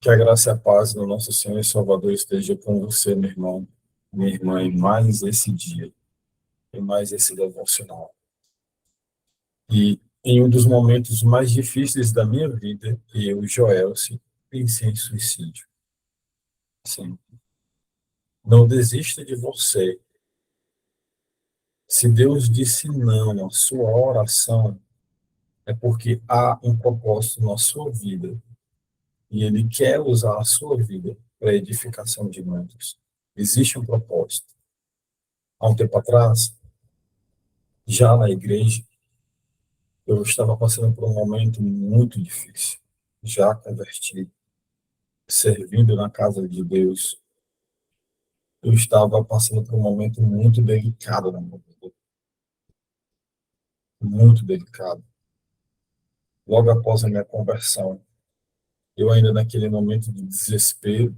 Que a graça e a paz do nosso Senhor e Salvador esteja com você, meu irmão, minha irmã, em mais esse dia, em mais esse devocional. E em um dos momentos mais difíceis da minha vida, eu, Joelce, pensei em suicídio. Sim. Não desista de você. Se Deus disse não à sua oração, é porque há um propósito na sua vida. E Ele quer usar a sua vida para a edificação de muitos. Existe um propósito. Há um tempo atrás, já na igreja, eu estava passando por um momento muito difícil, já convertido, servindo na casa de Deus. Eu estava passando por um momento muito delicado na minha vida, muito delicado. Logo após a minha conversão, eu ainda naquele momento de desespero,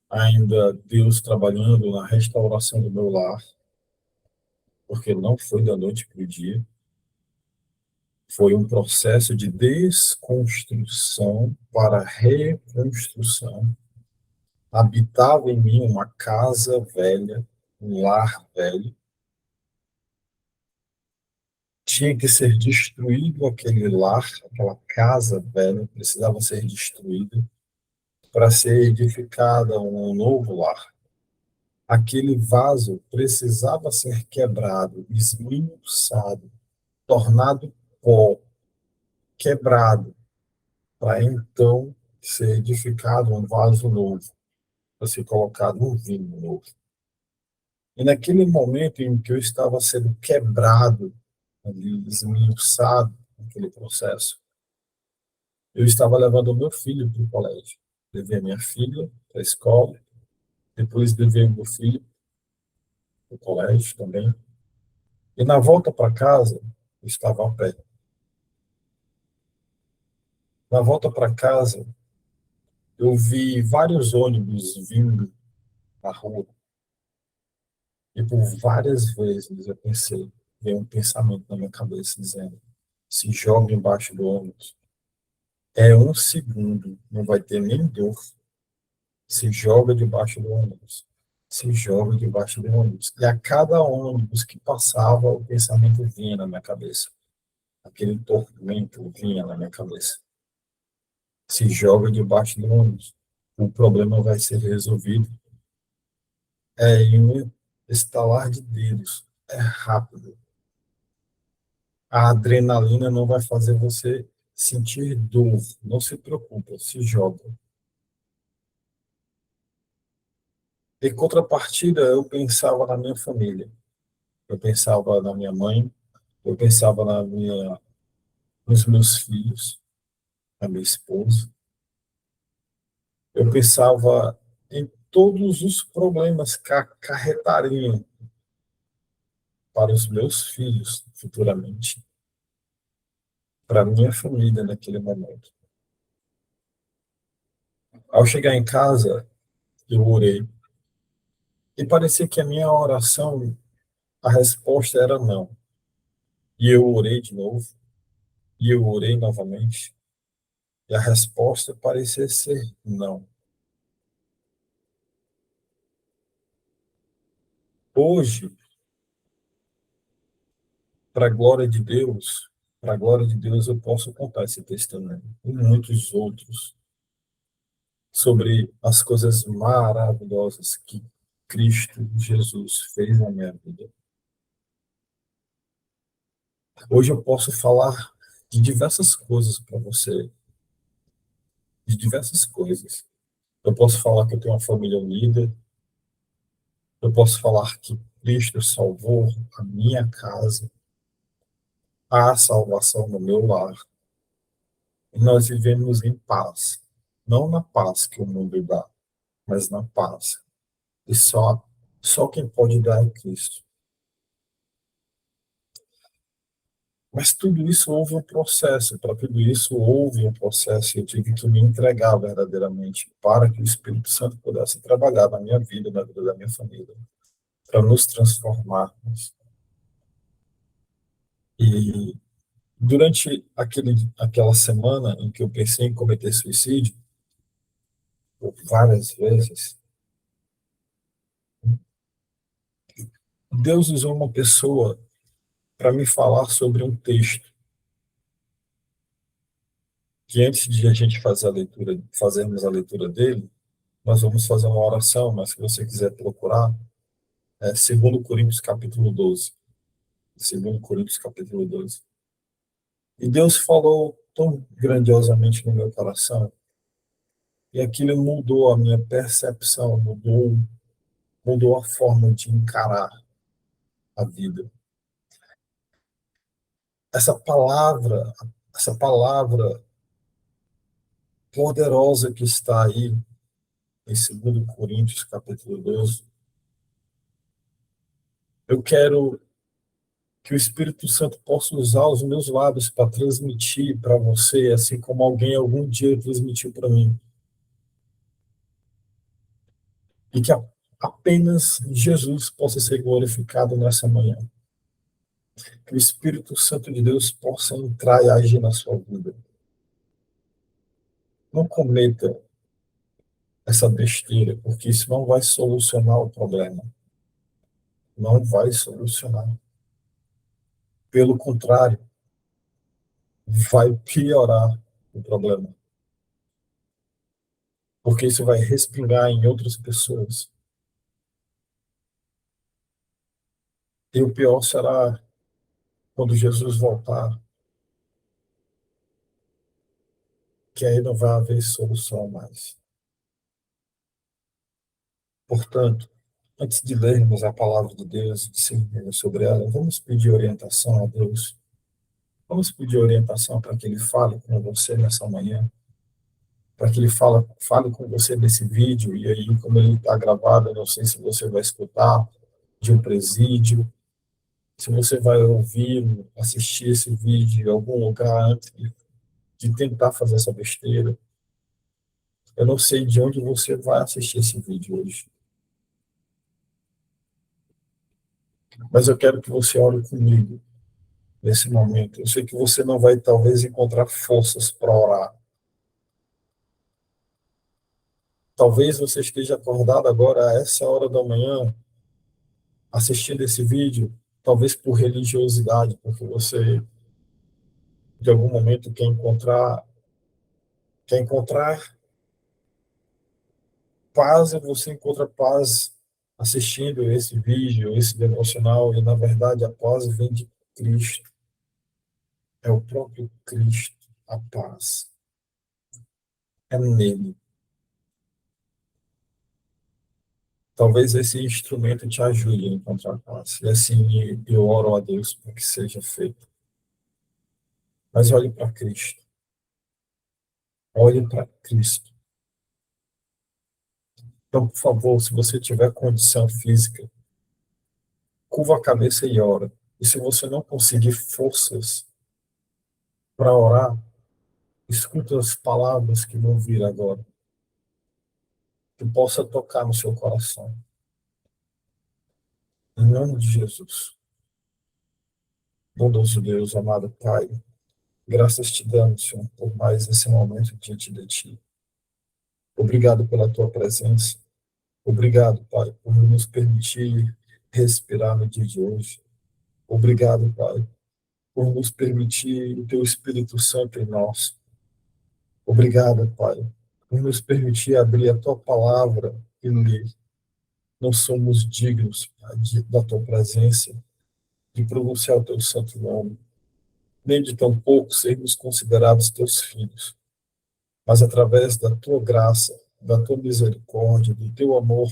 ainda Deus trabalhando na restauração do meu lar, porque não foi da noite para o dia, foi um processo de desconstrução para reconstrução. Habitava em mim uma casa velha, um lar velho. Tinha que ser destruído aquele lar, aquela casa velha, precisava ser destruída para ser edificada um novo lar. Aquele vaso precisava ser quebrado, esmiuçado, tornado pó, quebrado, para então ser edificado um vaso novo, para ser colocado um vinho novo. E naquele momento em que eu estava sendo quebrado, ali, esmiuçado, naquele processo, eu estava levando o meu filho para o colégio. Levei a minha filha para a escola, depois levei o meu filho para o colégio também. E na volta para casa, eu estava a pé. Na volta para casa, eu vi vários ônibus vindo na rua. E por várias vezes eu pensei, veio um pensamento na minha cabeça dizendo: se joga embaixo do ônibus. É um segundo, não vai ter nem dor. Se joga debaixo do ônibus. Se joga debaixo do ônibus. E a cada ônibus que passava, o pensamento vinha na minha cabeça. Aquele tormento vinha na minha cabeça. Se joga debaixo do ônibus. O problema vai ser resolvido. É em um estalar de dedos. É rápido. A adrenalina não vai fazer você sentir dor. Não se preocupe, se joga. Em contrapartida, eu pensava na minha família. Eu pensava na minha mãe, eu pensava nos meus filhos, na minha esposa. Eu pensava em todos os problemas que acarretariam para os meus filhos futuramente, para a minha família naquele momento. Ao chegar em casa, eu orei. E parecia que a minha oração, a resposta era não. E eu orei de novo, e eu orei novamente, e a resposta parecia ser não. Hoje, para a glória de Deus, para a glória de Deus, eu posso contar esse testemunho e muitos outros sobre as coisas maravilhosas que Cristo Jesus fez na minha vida. Hoje eu posso falar de diversas coisas para você, de diversas coisas. Eu posso falar que eu tenho uma família unida, eu posso falar que Cristo salvou a minha casa, a salvação no meu lar, e nós vivemos em paz, não na paz que o mundo dá, mas na paz. E só quem pode dar é Cristo. Mas tudo isso houve um processo, para tudo isso houve um processo, e eu tive que me entregar verdadeiramente para que o Espírito Santo pudesse trabalhar na minha vida, na vida da minha família, para nos transformarmos. E Durante aquela semana em que eu pensei em cometer suicídio, por várias vezes, Deus usou uma pessoa para me falar sobre um texto que antes de a gente fazer a leitura, fazermos a leitura dele, nós vamos fazer uma oração, mas se você quiser procurar, é 2 Coríntios capítulo 12. 2 Coríntios capítulo 12. E Deus falou tão grandiosamente no meu coração, e aquilo mudou a minha percepção, mudou a forma de encarar a vida. Essa palavra, essa palavra poderosa que está aí em 2 Coríntios capítulo 12, eu quero que o Espírito Santo possa usar os meus lábios para transmitir para você, assim como alguém algum dia transmitiu para mim. E que apenas Jesus possa ser glorificado nessa manhã. Que o Espírito Santo de Deus possa entrar e agir na sua vida. Não cometa essa besteira, porque isso não vai solucionar o problema. Não vai solucionar. Pelo contrário, vai piorar o problema. Porque isso vai respingar em outras pessoas. E o pior será quando Jesus voltar, que aí não vai haver solução mais. Portanto, antes de lermos a palavra de Deus e discernirmos sobre ela, vamos pedir orientação a Deus. Vamos pedir orientação para que Ele fale com você nessa manhã, para que Ele fale com você nesse vídeo, e aí, como ele está gravado, eu não sei se você vai escutar de um presídio, se você vai ouvir, assistir esse vídeo em algum lugar antes de tentar fazer essa besteira. Eu não sei de onde você vai assistir esse vídeo hoje, mas eu quero que você ore comigo nesse momento. Eu sei que você não vai, talvez, encontrar forças para orar. Talvez você esteja acordado agora a essa hora da manhã, assistindo esse vídeo, talvez por religiosidade, porque você, de algum momento, quer encontrar paz, e você encontra paz assistindo esse vídeo, esse devocional, e, na verdade, a paz vem de Cristo. É o próprio Cristo, a paz. É nele. Talvez esse instrumento te ajude a encontrar paz. E assim eu oro a Deus para que seja feito. Mas olhe para Cristo. Olhe para Cristo. Então, por favor, se você tiver condição física, curva a cabeça e ora. E se você não conseguir forças para orar, escuta as palavras que vão vir agora, que possa tocar no seu coração. Em nome de Jesus. Bondoso Deus, amado Pai, graças te damos, Senhor, por mais esse momento diante de Ti. Obrigado pela Tua presença. Obrigado, Pai, por nos permitir respirar no dia de hoje. Obrigado, Pai, por nos permitir o Teu Espírito Santo em nós. Obrigado, Pai, por nos permitir abrir a Tua palavra e ler. Não somos dignos, Pai, da Tua presença, de pronunciar o Teu santo nome, nem de tão pouco sermos considerados Teus filhos. Mas através da Tua graça, da Tua misericórdia, do Teu amor,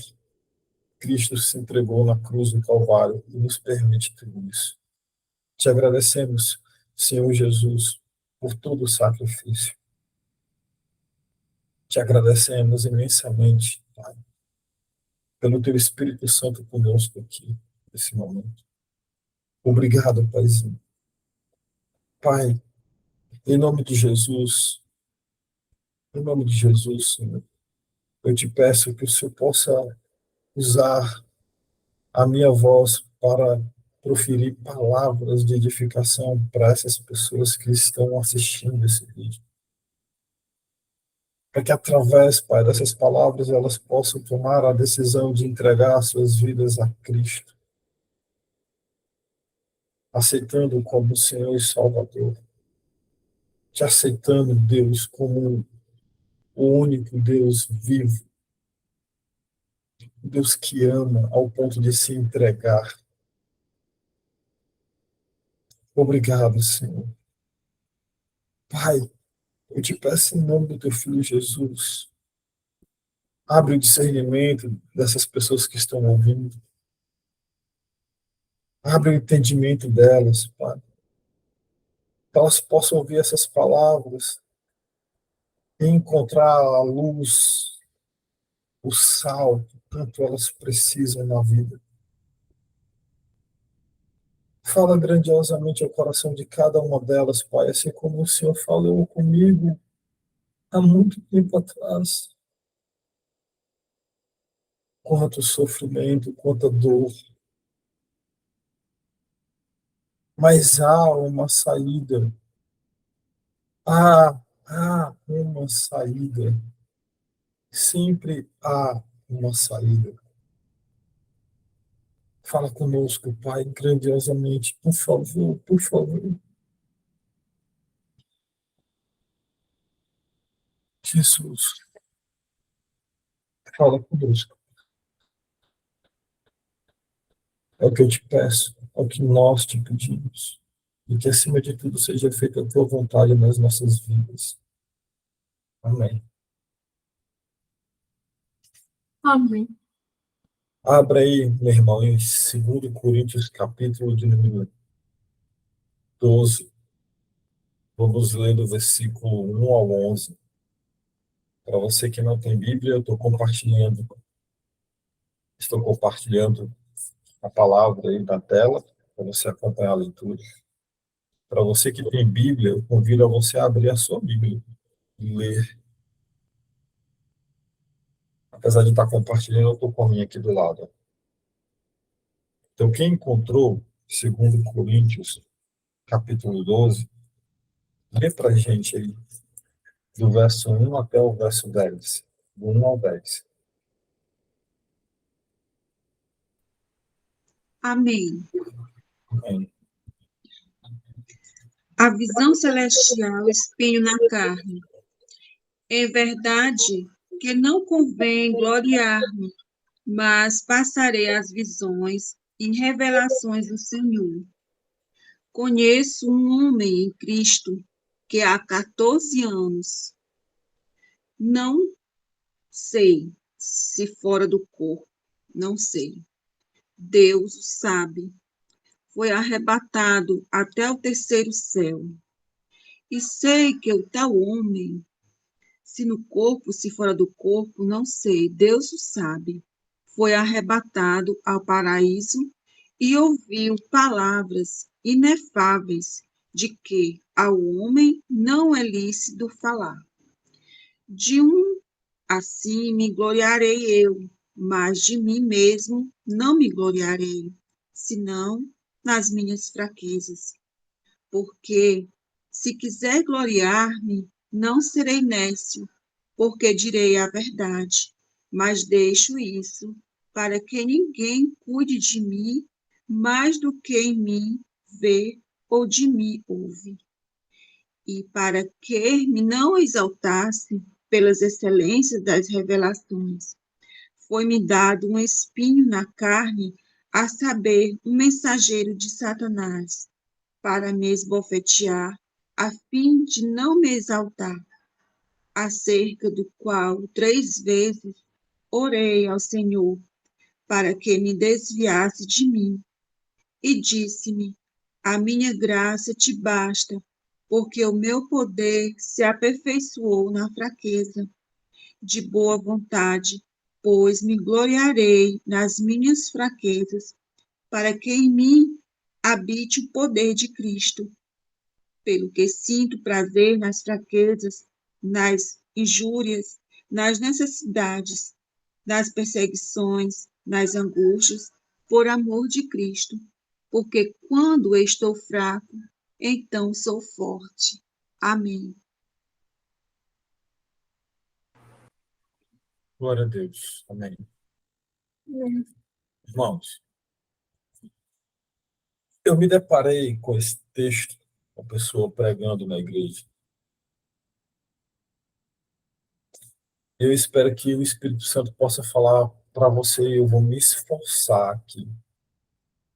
Cristo se entregou na cruz do Calvário e nos permite tudo isso. Te agradecemos, Senhor Jesus, por todo o sacrifício. Te agradecemos imensamente, Pai, pelo Teu Espírito Santo conosco aqui, nesse momento. Obrigado, Paizinho. Pai, em nome de Jesus, em nome de Jesus, Senhor, eu te peço que o Senhor possa usar a minha voz proferir palavras de edificação para essas pessoas que estão assistindo esse vídeo. Para que através, Pai, dessas palavras elas possam tomar a decisão de entregar suas vidas a Cristo, aceitando como Senhor e Salvador, te aceitando, Deus, como o único Deus vivo, Deus que ama ao ponto de se entregar. Obrigado, Senhor. Pai, eu te peço em nome do teu Filho Jesus, abre o discernimento dessas pessoas que estão ouvindo, abre o entendimento delas, Pai, que elas possam ouvir essas palavras e encontrar a luz, o sal que tanto elas precisam na vida. Fala grandiosamente ao coração de cada uma delas, Pai, assim como o Senhor falou comigo há muito tempo atrás. Quanto sofrimento, quanta dor. Mas há uma saída. Há uma saída. Sempre há uma saída. Fala conosco, Pai, grandiosamente, por favor, por favor. Jesus, fala conosco. É o que eu te peço, é o que nós te pedimos. E que, acima de tudo, seja feita a tua vontade nas nossas vidas. Amém. Amém. Abra aí, meu irmão, em 2 Coríntios, capítulo de número 12. Vamos ler do versículo 1 ao 11. Para você que não tem Bíblia, eu estou compartilhando a palavra aí na tela, para você acompanhar a leitura. Para você que tem Bíblia, eu convido a você a abrir a sua Bíblia e ler. Apesar de estar compartilhando, eu estou com a minha aqui do lado. Então, quem encontrou 2 Coríntios, capítulo 12, lê para a gente aí, do verso 1 até o verso 10. Do 1 ao 10. Amém. Amém. A visão celestial, espinho na carne. É verdade que não convém gloriar-me, mas passarei as visões e revelações do Senhor. Conheço um homem em Cristo que há 14 anos, não sei se fora do corpo, não sei. Deus sabe. Foi arrebatado até o terceiro céu. E sei que o tal homem, se no corpo, se fora do corpo, não sei, Deus o sabe. Foi arrebatado ao paraíso e ouviu palavras inefáveis de que ao homem não é lícito falar. De um assim me gloriarei eu, mas de mim mesmo não me gloriarei, senão nas minhas fraquezas. Porque, se quiser gloriar-me, não serei nécio, porque direi a verdade, mas deixo isso para que ninguém cuide de mim mais do que em mim vê ou de mim ouve. E para que me não exaltasse pelas excelências das revelações, foi-me dado um espinho na carne, a saber, um mensageiro de Satanás, para me esbofetear, a fim de não me exaltar, acerca do qual 3 vezes orei ao Senhor, para que me desviasse de mim. E disse-me: a minha graça te basta, porque o meu poder se aperfeiçoou na fraqueza. De boa vontade, pois me gloriarei nas minhas fraquezas, para que em mim habite o poder de Cristo. Pelo que sinto prazer nas fraquezas, nas injúrias, nas necessidades, nas perseguições, nas angústias, por amor de Cristo. porque quando estou fraco, então sou forte. Amém. Glória a Deus. Amém. Irmãos, eu me deparei com esse texto, uma pessoa pregando na igreja. Eu espero que o Espírito Santo possa falar para você, e eu vou me esforçar aqui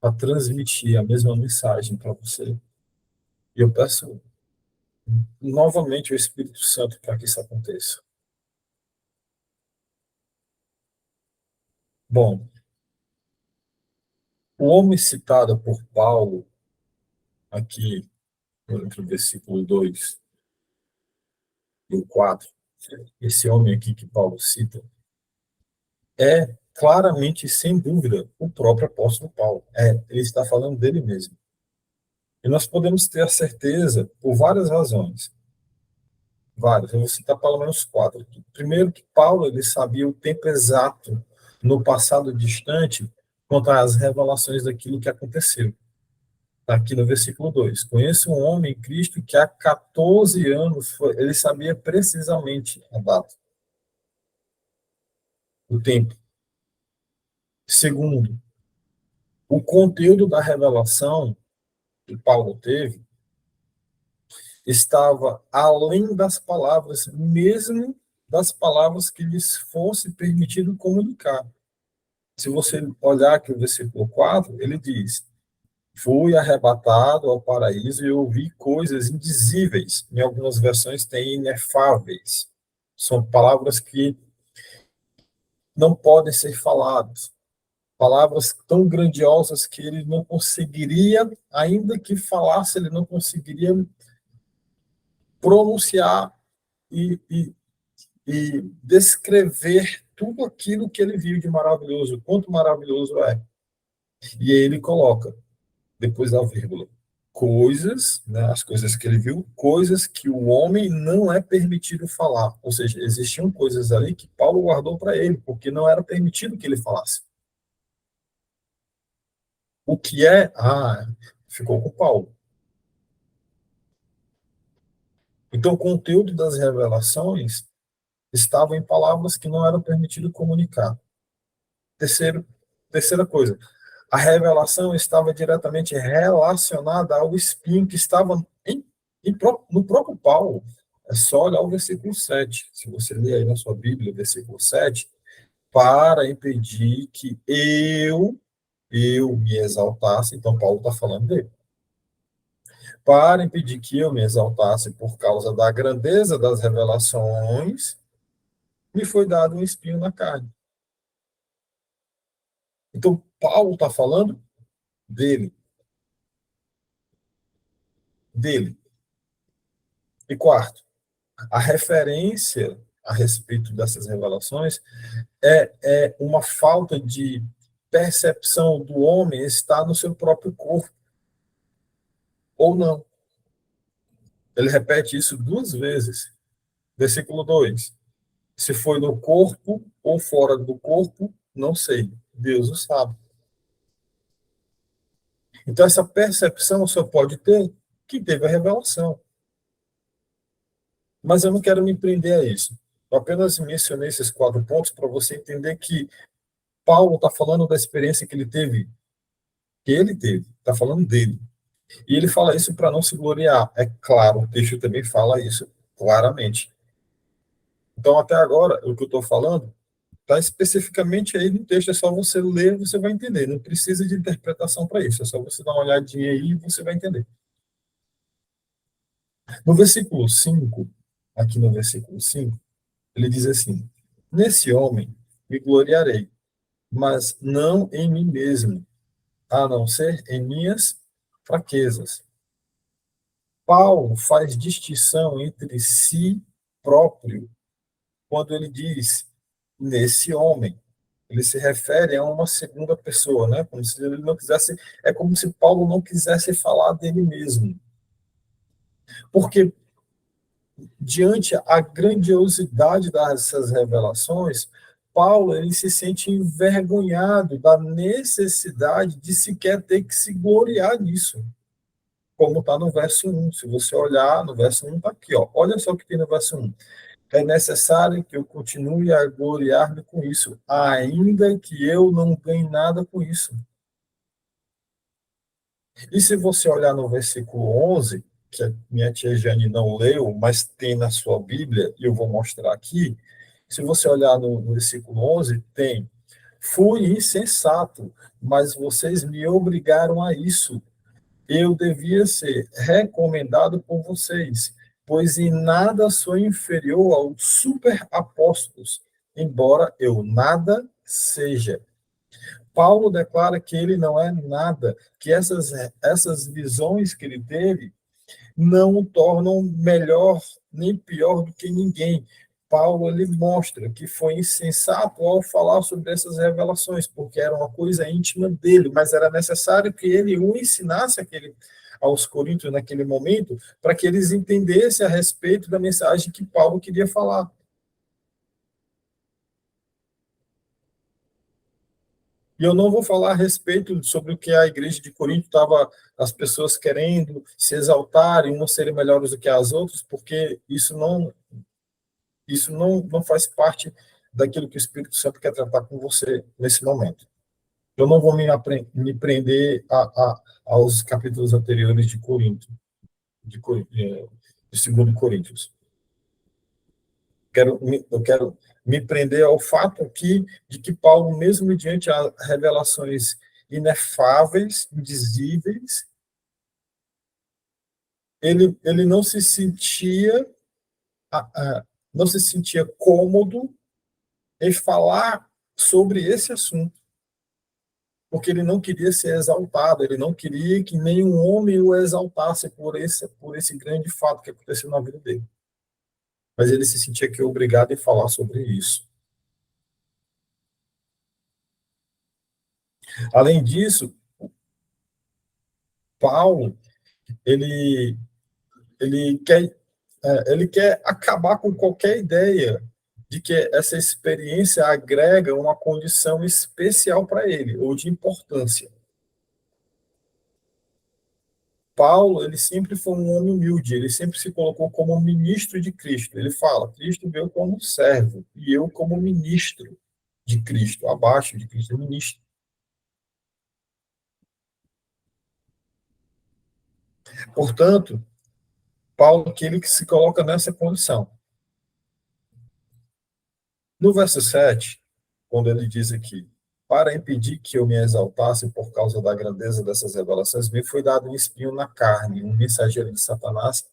para transmitir a mesma mensagem para você. E eu peço novamente o Espírito Santo para que isso aconteça. Bom, o homem citado por Paulo, aqui, entre o versículo 2 e o 4, esse homem aqui que Paulo cita, é claramente, sem dúvida, o próprio apóstolo Paulo. Ele está falando dele mesmo. E nós podemos ter a certeza por várias razões. Várias, eu vou citar pelo menos 4 aqui. Primeiro, que Paulo ele sabia o tempo exato no passado distante quanto às revelações daquilo que aconteceu. Está aqui no versículo 2. Conheço um homem em Cristo que há 14 anos ele sabia precisamente a data, o tempo. Segundo, o conteúdo da revelação que Paulo teve estava além das palavras, mesmo das palavras que lhes fosse permitido comunicar. Se você olhar aqui o versículo 4, ele diz: fui arrebatado ao paraíso e ouvi coisas indizíveis. Em algumas versões tem inefáveis. São palavras que não podem ser faladas. Palavras tão grandiosas que ele não conseguiria, ainda que falasse, ele não conseguiria pronunciar e descrever tudo aquilo que ele viu de maravilhoso, quanto maravilhoso é. E aí ele coloca, depois da vírgula, coisas, né, as coisas que ele viu, coisas que o homem não é permitido falar. Ou seja, existiam coisas ali que Paulo guardou para ele, porque não era permitido que ele falasse. O que é? Ficou com Paulo. Então, o conteúdo das revelações estava em palavras que não eram permitido comunicar. Terceira coisa, a revelação estava diretamente relacionada ao espinho que estava no próprio Paulo. É só olhar o versículo 7. Se você ler aí na sua Bíblia, versículo 7, para impedir que eu me exaltasse, então Paulo está falando dele. Para impedir que eu me exaltasse por causa da grandeza das revelações, me foi dado um espinho na carne. Então, Paulo está falando dele. Dele. E quarto, a referência a respeito dessas revelações é uma falta de percepção do homem estar no seu próprio corpo, ou não. Ele repete isso 2 vezes. Versículo 2. Se foi no corpo ou fora do corpo, não sei. Deus o sabe. Então, essa percepção só pode ter quem teve a revelação. Mas eu não quero me prender a isso. Eu apenas mencionei esses 4 pontos para você entender que Paulo está falando da experiência que ele teve, está falando dele. E ele fala isso para não se gloriar. É claro, o texto também fala isso claramente. Então, até agora, o que eu estou falando está especificamente aí no texto, é só você ler, você vai entender. Não precisa de interpretação para isso, é só você dar uma olhadinha aí e você vai entender. No versículo 5, aqui no versículo 5, ele diz assim: nesse homem me gloriarei, mas não em mim mesmo, a não ser em minhas fraquezas. Paulo faz distinção entre si próprio quando ele diz nesse homem. Ele se refere a uma segunda pessoa, né? Como se ele não quisesse, é como se Paulo não quisesse falar dele mesmo. Porque diante a grandiosidade dessas revelações, Paulo, ele se sente envergonhado da necessidade de sequer ter que se gloriar nisso, como está no verso 1. Se você olhar no verso 1, está aqui, ó. Olha só o que tem no verso 1. É necessário que eu continue a gloriar-me com isso, ainda que eu não ganhe nada com isso. E se você olhar no versículo 11, que a minha tia Jane não leu, mas tem na sua Bíblia, e eu vou mostrar aqui, se você olhar no versículo 11, tem: fui insensato, mas vocês me obrigaram a isso. Eu devia ser recomendado por vocês, pois em nada sou inferior aos super-apóstolos, embora eu nada seja. Paulo declara que ele não é nada, que essas visões que ele teve não o tornam melhor nem pior do que ninguém. Paulo ele mostra que foi insensato ao falar sobre essas revelações, porque era uma coisa íntima dele, mas era necessário que ele o ensinasse aos coríntios naquele momento, para que eles entendessem a respeito da mensagem que Paulo queria falar. E eu não vou falar a respeito sobre o que a igreja de Corinto estava, as pessoas querendo se exaltarem, umas serem melhores do que as outras, porque isso não faz parte daquilo que o Espírito Santo quer tratar com você nesse momento. Eu não vou me prender aos capítulos anteriores de Corinto, de 2 Coríntios. Eu quero me prender ao fato aqui de que Paulo, mesmo mediante as revelações inefáveis, indizíveis, ele não se sentia cômodo em falar sobre esse assunto, porque ele não queria ser exaltado, ele não queria que nenhum homem o exaltasse por esse grande fato que aconteceu na vida dele. Mas ele se sentia que obrigado a falar sobre isso. Além disso, Paulo, ele, ele quer acabar com qualquer ideia de que essa experiência agrega uma condição especial para ele, ou de importância. Paulo, ele sempre foi um homem humilde, ele sempre se colocou como ministro de Cristo. Ele fala: Cristo veio como servo, e eu como ministro de Cristo, abaixo de Cristo, ministro. Portanto, Paulo, aquele que se coloca nessa condição. No verso 7, quando ele diz aqui: para impedir que eu me exaltasse por causa da grandeza dessas revelações, me foi dado um espinho na carne, um mensageiro de Satanás,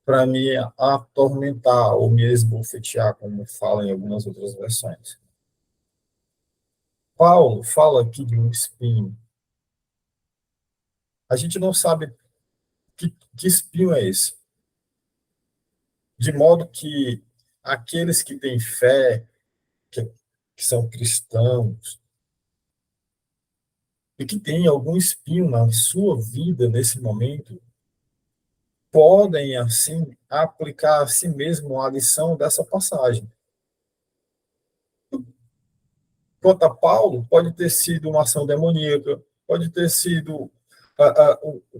para me atormentar ou me esbofetear, como fala em algumas outras versões. Paulo fala aqui de um espinho. A gente não sabe que espinho é esse. De modo que aqueles que têm fé, que são cristãos, e que têm algum espinho na sua vida nesse momento, podem, assim, aplicar a si mesmo a lição dessa passagem. Quanto a Paulo, pode ter sido uma ação demoníaca, pode ter sido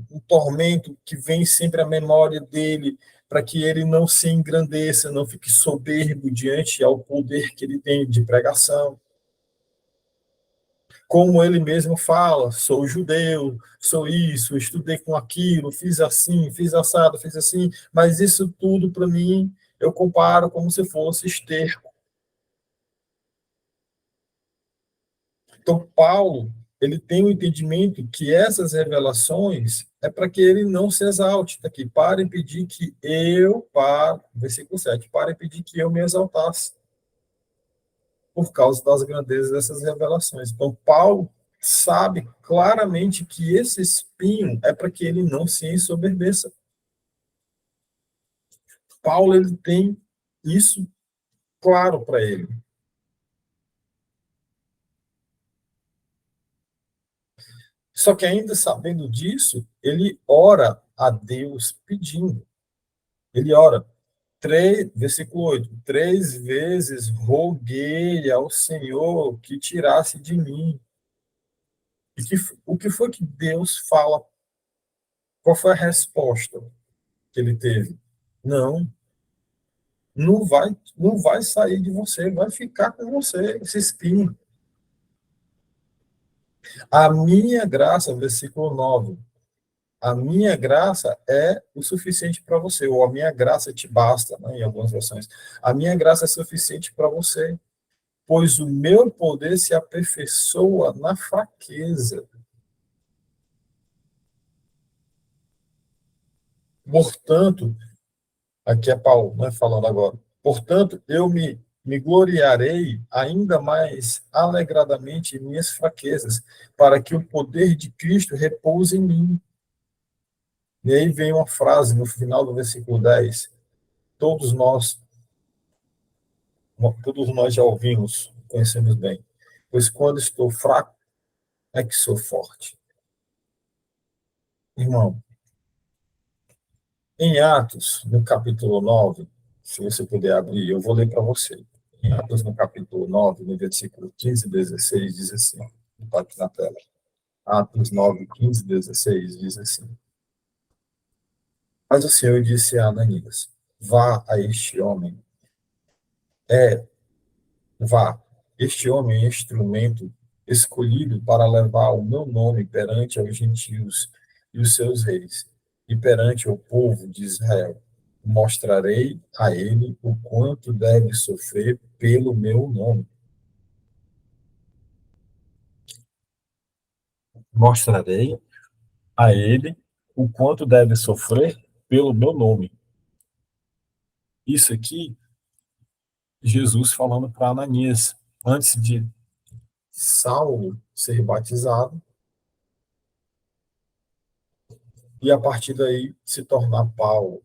um tormento que vem sempre à memória dele, para que ele não se engrandeça, não fique soberbo diante ao poder que ele tem de pregação. Como ele mesmo fala: sou judeu, sou isso, estudei com aquilo, fiz assim, fiz assado, fiz assim, mas isso tudo para mim eu comparo como se fosse esterco. Então, Paulo, ele tem o entendimento que essas revelações é para que ele não se exalte. Está aqui: para impedir que versículo 7, para impedir que eu me exaltasse por causa das grandezas dessas revelações. Então, Paulo sabe claramente que esse espinho é para que ele não se ensoberbeça. Paulo, ele tem isso claro para ele. Só que, ainda sabendo disso, ele ora a Deus pedindo. Ele ora: Versículo 8: 3 vezes roguei ao Senhor que tirasse de mim. E o que foi que Deus fala? Qual foi a resposta que ele teve? Não, não vai sair de você, vai ficar com você, esse espinho. A minha graça, versículo 9, a minha graça é o suficiente para você, ou a minha graça te basta, né, em algumas versões. A minha graça é suficiente para você, pois o meu poder se aperfeiçoa na fraqueza. Portanto, aqui é Paulo, né, falando agora. Portanto, eu me gloriarei ainda mais alegradamente em minhas fraquezas, para que o poder de Cristo repouse em mim. E aí vem uma frase no final do versículo 10. Todos nós, todos nós já ouvimos, conhecemos bem. Pois quando estou fraco, é que sou forte. Irmão, em Atos, no capítulo 9, se você puder abrir, eu vou ler para você. Em Atos, no capítulo 9, no versículo 15 e 16, diz assim, está aqui na tela. Atos 9, 15 e 16, diz assim: Mas o Senhor disse a Ananias: Vá a este homem, é, vá, este homem é instrumento escolhido para levar o meu nome perante os gentios e os seus reis, e perante o povo de Israel. Mostrarei a ele o quanto deve sofrer pelo meu nome. Mostrarei a ele o quanto deve sofrer pelo meu nome. Isso aqui, Jesus falando para Ananias, antes de Saulo ser batizado, e a partir daí se tornar Paulo.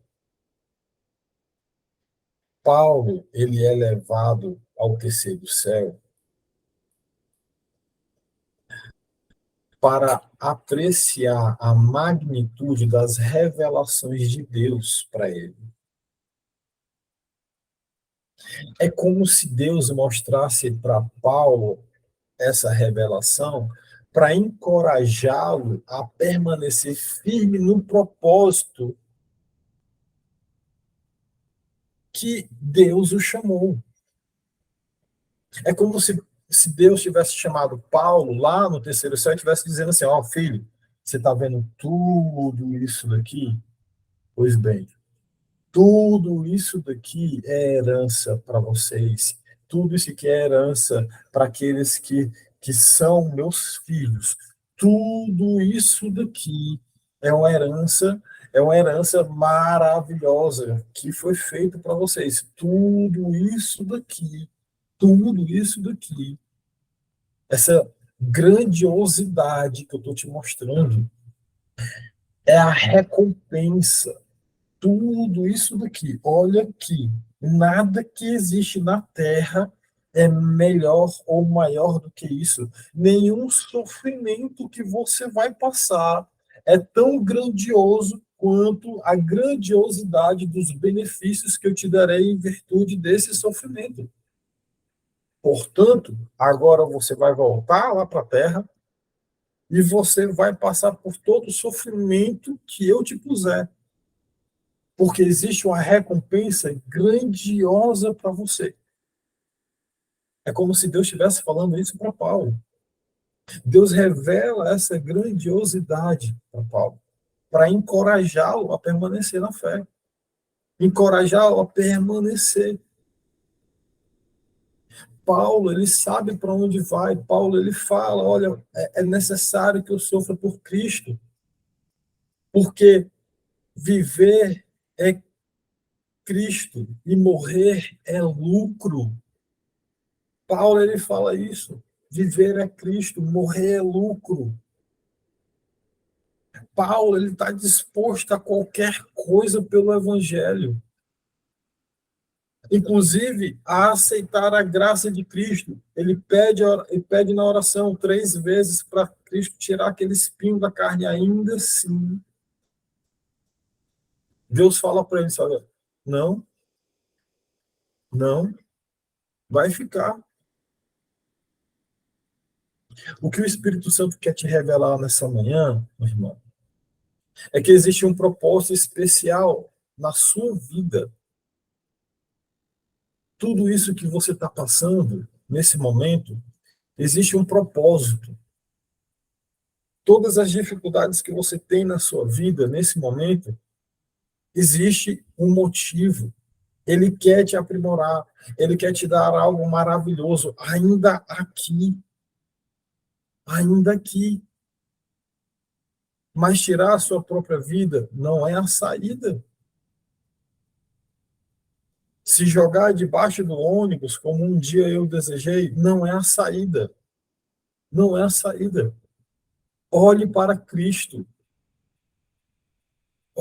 Paulo, ele é levado ao terceiro céu para apreciar a magnitude das revelações de Deus para ele. É como se Deus mostrasse para Paulo essa revelação para encorajá-lo a permanecer firme no propósito que Deus o chamou. É como se Deus tivesse chamado Paulo lá no terceiro céu e estivesse dizendo assim: ó, filho, você está vendo tudo isso daqui? Pois bem, tudo isso daqui é herança para vocês. Tudo isso aqui é herança para aqueles que são meus filhos. Tudo isso daqui é uma herança maravilhosa que foi feita para vocês. Tudo isso daqui, essa grandiosidade que eu estou te mostrando, é a recompensa. Tudo isso daqui, olha aqui, nada que existe na Terra é melhor ou maior do que isso. Nenhum sofrimento que você vai passar é tão grandioso quanto a grandiosidade dos benefícios que eu te darei em virtude desse sofrimento. Portanto, agora você vai voltar lá para a Terra e você vai passar por todo o sofrimento que eu te puser. Porque existe uma recompensa grandiosa para você. É como se Deus estivesse falando isso para Paulo. Deus revela essa grandiosidade para Paulo, para encorajá-lo a permanecer na fé, encorajá-lo a permanecer. Paulo, ele sabe para onde vai. Paulo, ele fala: olha, é necessário que eu sofra por Cristo, porque viver é Cristo e morrer é lucro. Paulo, ele fala isso. Viver é Cristo, morrer é lucro. Paulo, ele está disposto a qualquer coisa pelo Evangelho, inclusive a aceitar a graça de Cristo. Ele pede na oração 3 vezes para Cristo tirar aquele espinho da carne. Ainda assim, Deus fala para ele: olha, não, Não, vai ficar. O que o Espírito Santo quer te revelar nessa manhã, meu irmão, é que existe um propósito especial na sua vida. Tudo isso que você está passando nesse momento, existe um propósito. Todas as dificuldades que você tem na sua vida nesse momento, existe um motivo. Ele quer te aprimorar, ele quer te dar algo maravilhoso, ainda aqui. Mas tirar a sua própria vida não é a saída. Se jogar debaixo do ônibus, como um dia eu desejei, não é a saída. Não é a saída. Olhe para Cristo.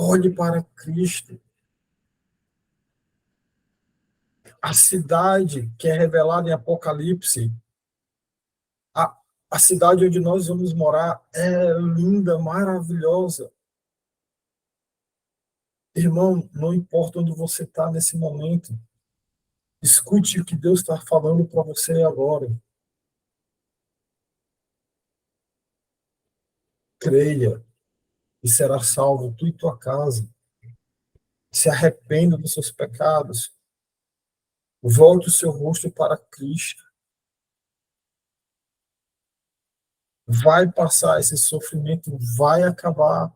Olhe para Cristo. A cidade que é revelada em Apocalipse, a, a cidade onde nós vamos morar, é linda, maravilhosa. Irmão, não importa onde você está nesse momento, escute o que Deus está falando para você agora. Creia e será salvo tu e tua casa. Se arrependa dos seus pecados. Volte o seu rosto para Cristo. Vai passar esse sofrimento, vai acabar.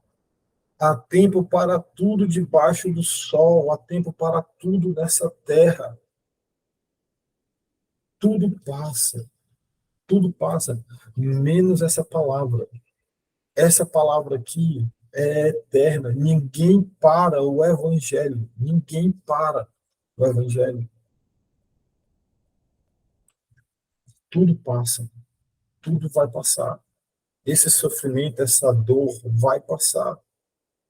Há tempo para tudo debaixo do sol, há tempo para tudo nessa terra. Tudo tudo passa, menos essa palavra. Essa palavra aqui é eterna. Ninguém para o evangelho. Ninguém para o evangelho. Tudo passa. Tudo vai passar. Esse sofrimento, essa dor vai passar.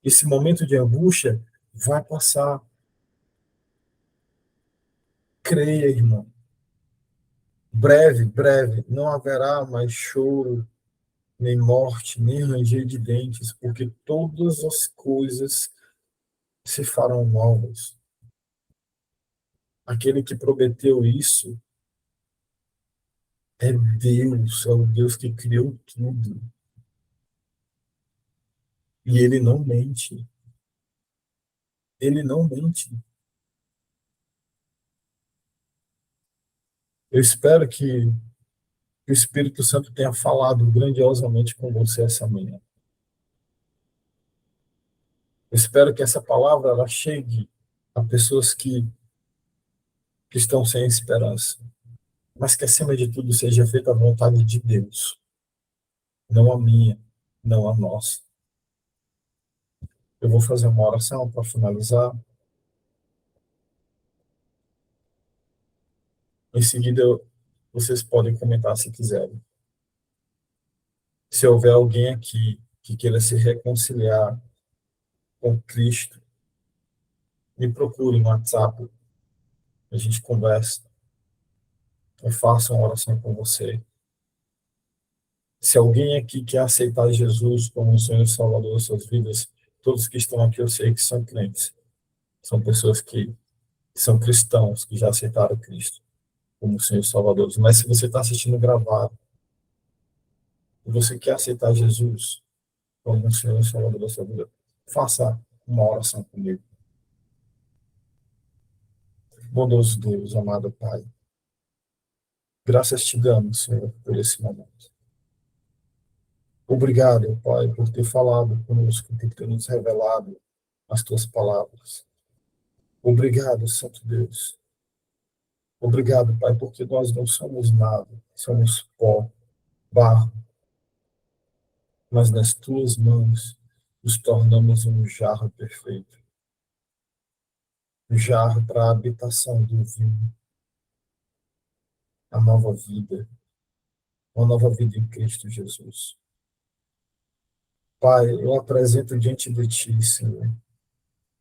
Esse momento de angústia vai passar. Creia, irmão. Breve, breve, não haverá mais choro, nem morte, nem ranger de dentes, porque todas as coisas se farão novas. Aquele que prometeu isso é o Deus que criou tudo. E ele não mente. Ele não mente. Eu espero que o Espírito Santo tenha falado grandiosamente com você essa manhã. Eu espero que essa palavra ela chegue a pessoas que estão sem esperança, mas que acima de tudo seja feita a vontade de Deus, não a minha, não a nossa. Eu vou fazer uma oração para finalizar. Em seguida, vocês podem comentar se quiserem. Se houver alguém aqui que queira se reconciliar com Cristo, me procure no WhatsApp, a gente conversa, eu faço uma oração com você. Se alguém aqui quer aceitar Jesus como o Senhor e Salvador das suas vidas, todos que estão aqui eu sei que são crentes, são pessoas que são cristãos, que já aceitaram Cristo como o Senhor e Salvador. Mas se você está assistindo gravado, e você quer aceitar Jesus como o Senhor e Salvador da sua vida, faça uma oração comigo. Bondoso Deus, amado Pai, graças te damos, Senhor, por esse momento. Obrigado, Pai, por ter falado conosco, por ter nos revelado as tuas palavras. Obrigado, Santo Deus. Obrigado, Pai, porque nós não somos nada, somos pó, barro, mas nas tuas mãos nos tornamos um jarro perfeito, um jarro para a habitação do vinho, a nova vida, uma nova vida em Cristo Jesus. Pai, eu apresento diante de Ti, Senhor,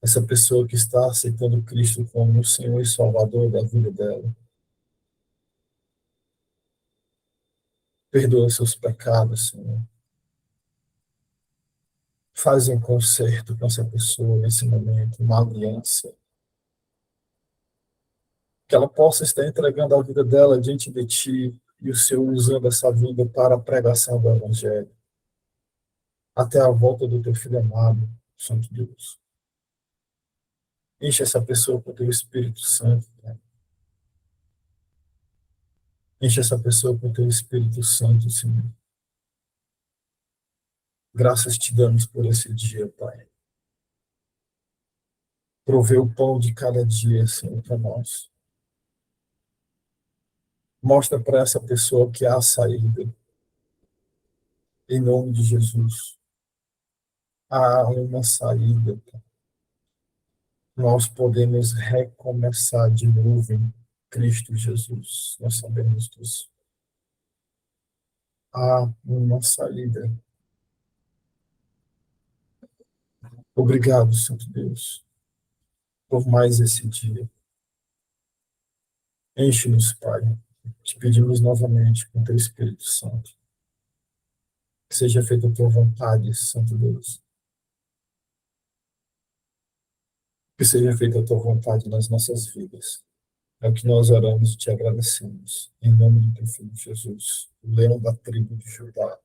essa pessoa que está aceitando Cristo como o Senhor e Salvador da vida dela. Perdoa seus pecados, Senhor. Faz um concerto com essa pessoa nesse momento, uma aliança. que ela possa estar entregando a vida dela diante de ti e o Senhor usando essa vida para a pregação do Evangelho, até a volta do teu filho amado, Santo Deus. Enche essa pessoa com o teu Espírito Santo, Pai. Enche essa pessoa com o teu Espírito Santo, Senhor. Graças te damos por esse dia, Pai. Provê o pão de cada dia, Senhor, para nós. Mostra para essa pessoa que há saída. Em nome de Jesus. Há uma saída, Pai. Nós podemos recomeçar de novo em Cristo Jesus. Nós sabemos disso. Há uma saída. Obrigado, Santo Deus, por mais esse dia. Enche-nos, Pai. Te pedimos novamente com teu Espírito Santo. Que seja feita a tua vontade, Santo Deus. Que seja feita a tua vontade nas nossas vidas. É o que nós oramos e te agradecemos. Em nome do teu Filho Jesus, o leão da tribo de Judá,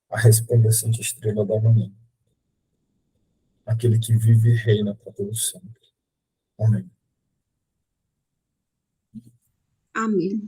a resplandecente estrela da manhã, aquele que vive e reina para todo sempre. Amém. Amém.